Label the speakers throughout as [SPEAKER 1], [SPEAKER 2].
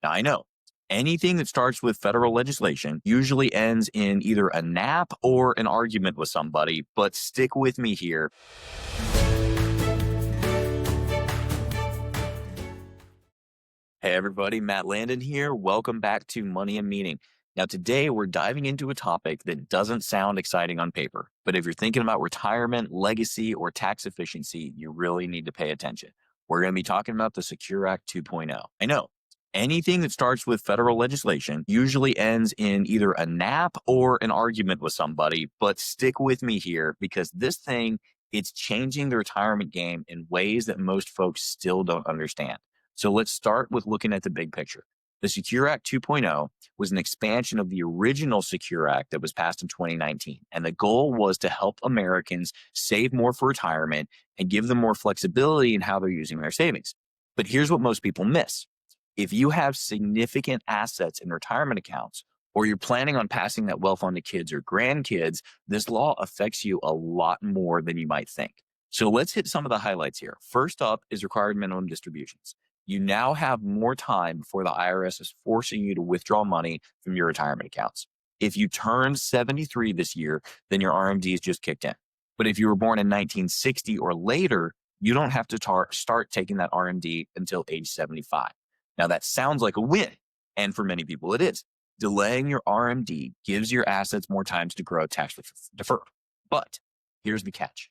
[SPEAKER 1] Now, I know anything that starts with federal legislation usually ends in either a nap or an argument with somebody, but stick with me here. Hey, everybody, Matt Landon here. Welcome back to Money and Meaning. Now, today we're diving into a topic that doesn't sound exciting on paper, but if you're thinking about retirement, legacy, or tax efficiency, you really need to pay attention. We're going to be talking about the Secure Act 2.0. I know anything that starts with federal legislation usually ends in either a nap or an argument with somebody, but stick with me here because this thing, it's changing the retirement game in ways that most folks still don't understand. So let's start with looking at the big picture. The Secure Act 2.0 was an expansion of the original Secure Act that was passed in 2019. And the goal was to help Americans save more for retirement and give them more flexibility in how they're using their savings. But here's what most people miss. If you have significant assets in retirement accounts, or you're planning on passing that wealth on to kids or grandkids, this law affects you a lot more than you might think. So let's hit some of the highlights here. First up is required minimum distributions. You now have more time before the IRS is forcing you to withdraw money from your retirement accounts. If you turned 73 this year, then your RMD is just kicked in. But if you were born in 1960 or later, you don't have to start taking that RMD until age 75. Now that sounds like a win, and for many people it is. Delaying your RMD gives your assets more time to grow tax deferred. But here's the catch.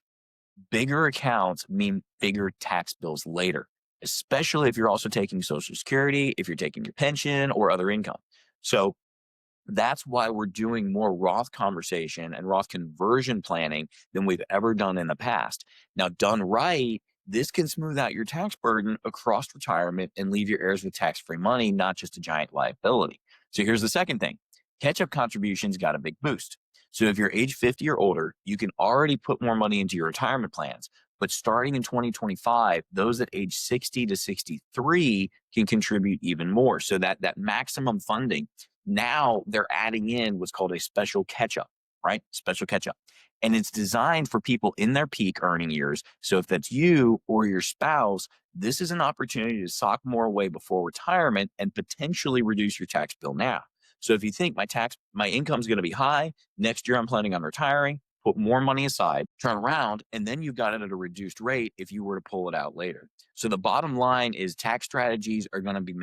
[SPEAKER 1] Bigger accounts mean bigger tax bills later, especially if you're also taking Social Security, if you're taking your pension or other income. So that's why we're doing more Roth conversation and Roth conversion planning than we've ever done in the past. Now, done right, this can smooth out your tax burden across retirement and leave your heirs with tax-free money, not just a giant liability. So here's the second thing. Catch-up contributions got a big boost. So if you're age 50 or older, you can already put more money into your retirement plans. But starting in 2025, those at age 60 to 63 can contribute even more. So that maximum funding, now they're adding in what's called a special catch-up, right? Special catch-up. And it's designed for people in their peak earning years. So if that's you or your spouse, this is an opportunity to sock more away before retirement and potentially reduce your tax bill now. So if you think my income is going to be high, next year I'm planning on retiring, put more money aside, turn around, and then you've got it at a reduced rate if you were to pull it out later. So the bottom line is tax strategies are going to be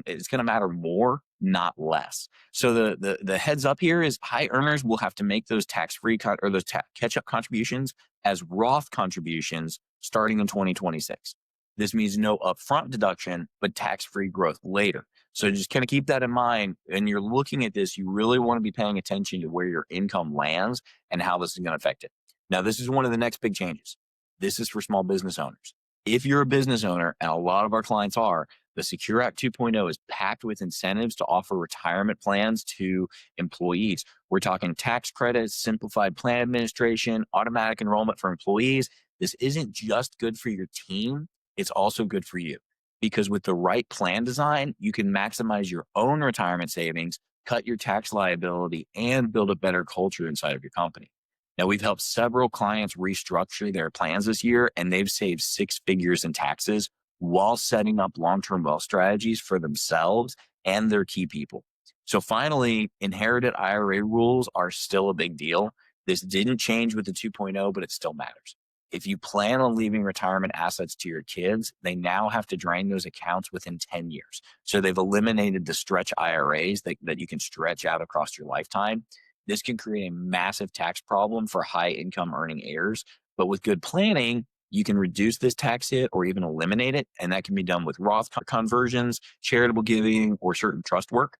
[SPEAKER 1] it's going to matter more, not less. So the heads up here is high earners will have to make those tax-free or those catch-up contributions as Roth contributions starting in 2026. This means no upfront deduction, but tax-free growth later. So just kind of keep that in mind. When you're looking at this, you really want to be paying attention to where your income lands and how this is going to affect it. Now, this is one of the next big changes. This is for small business owners. If you're a business owner, and a lot of our clients are, the Secure Act 2.0 is packed with incentives to offer retirement plans to employees. We're talking tax credits, simplified plan administration, automatic enrollment for employees. This isn't just good for your team. It's also good for you because with the right plan design, you can maximize your own retirement savings, cut your tax liability, and build a better culture inside of your company. Now, we've helped several clients restructure their plans this year, and they've saved six figures in taxes while setting up long-term wealth strategies for themselves and their key people. So finally, inherited IRA rules are still a big deal. This didn't change with the 2.0, but it still matters. If you plan on leaving retirement assets to your kids, they now have to drain those accounts within 10 years. So they've eliminated the stretch IRAs that you can stretch out across your lifetime. This can create a massive tax problem for high income earning heirs. But with good planning, you can reduce this tax hit or even eliminate it. And that can be done with Roth conversions, charitable giving, or certain trust work.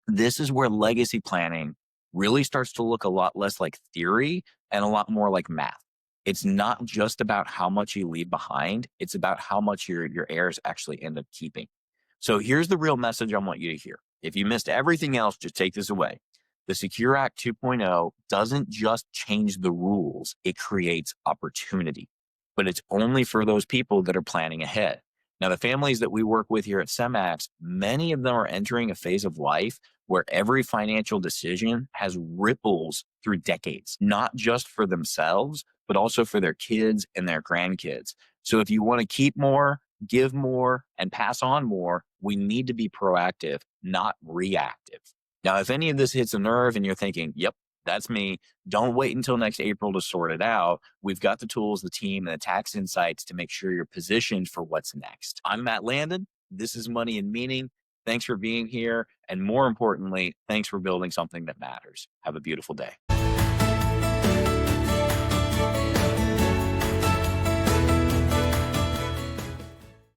[SPEAKER 1] This is where legacy planning really starts to look a lot less like theory and a lot more like math. It's not just about how much you leave behind. It's about how much your heirs actually end up keeping. So here's the real message I want you to hear. If you missed everything else, just take this away. The Secure Act 2.0 doesn't just change the rules. It creates opportunity, but it's only for those people that are planning ahead. Now, the families that we work with here at Semmax, many of them are entering a phase of life where every financial decision has ripples through decades, not just for themselves, but also for their kids and their grandkids. So if you want to keep more, give more, and pass on more, we need to be proactive, not reactive. Now, if any of this hits a nerve and you're thinking, yep, that's me, don't wait until next April to sort it out. We've got the tools, the team, and the tax insights to make sure you're positioned for what's next. I'm Matt Landon. This is Money and Meaning. Thanks for being here. And more importantly, thanks for building something that matters. Have a beautiful day.